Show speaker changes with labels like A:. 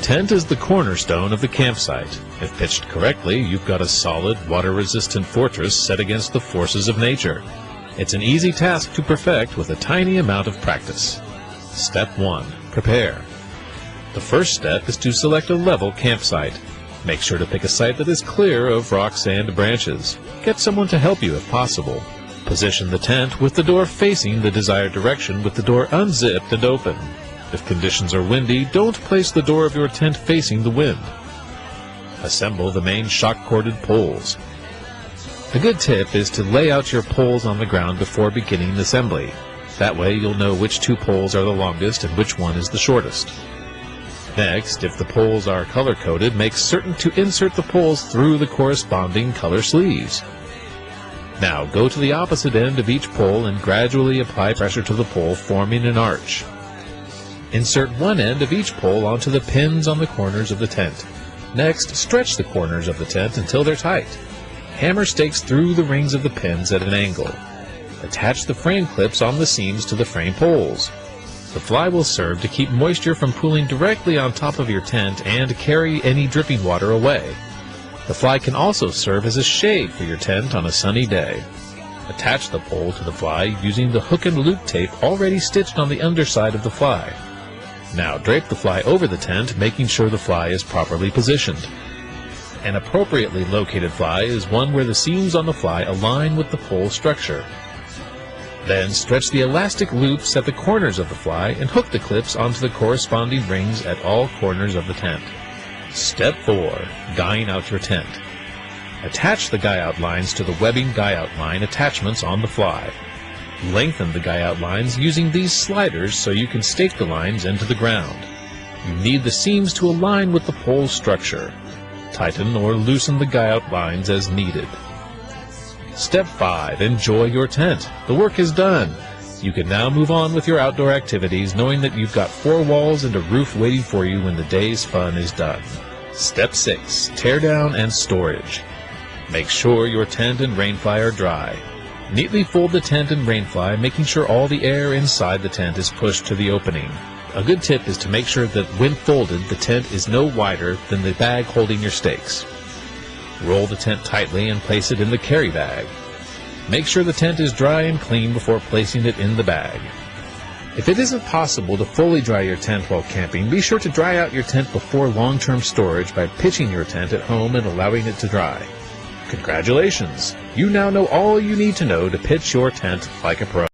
A: tent is the cornerstone of the campsite. If pitched correctly, you've got a solid, water-resistant fortress set against the forces of nature. It's an easy task to perfect with a tiny amount of practice. Step 1. Prepare. The first step is to select a level campsite. Make sure to pick a site that is clear of rocks and branches. Get someone to help you if possible. Position the tent with the door facing the desired direction with the door unzipped and open. If conditions are windy, don't place the door of your tent facing the wind. Assemble the main shock-corded poles. A good tip is to lay out your poles on the ground before beginning assembly. That way you'll know which two poles are the longest and which one is the shortest. Next, if the poles are color-coded, make certain to insert the poles through the corresponding color sleeves. Now go to the opposite end of each pole and gradually apply pressure to the pole, forming an arch. Insert one end of each pole onto the pins on the corners of the tent. Next, stretch the corners of the tent until they're tight. Hammer stakes through the rings of the pins at an angle. Attach the frame clips on the seams to the frame poles. The fly will serve to keep moisture from pooling directly on top of your tent and carry any dripping water away. The fly can also serve as a shade for your tent on a sunny day. Attach the pole to the fly using the hook and loop tape already stitched on the underside of the fly. Now drape the fly over the tent, making sure the fly is properly positioned. An appropriately located fly is one where the seams on the fly align with the pole structure. Then stretch the elastic loops at the corners of the fly and hook the clips onto the corresponding rings at all corners of the tent. Step 4. Guying out your tent. Attach the guy-out lines to the webbing guy-out line attachments on the fly. Lengthen the guy-out lines using these sliders so you can stake the lines into the ground. You need the seams to align with the pole structure. Tighten or loosen the guy-out lines as needed. Step 5. Enjoy your tent. The work is done. You can now move on with your outdoor activities, knowing that you've got 4 walls and a roof waiting for you when the day's fun is done. Step 6. Tear down and storage. Make sure your tent and rainfly are dry. Neatly fold the tent and rainfly, making sure all the air inside the tent is pushed to the opening. A good tip is to make sure that when folded, the tent is no wider than the bag holding your stakes. Roll the tent tightly and place it in the carry bag. Make sure the tent is dry and clean before placing it in the bag. If it isn't possible to fully dry your tent while camping, be sure to dry out your tent before long-term storage by pitching your tent at home and allowing it to dry. Congratulations! You now know all you need to know to pitch your tent like a pro.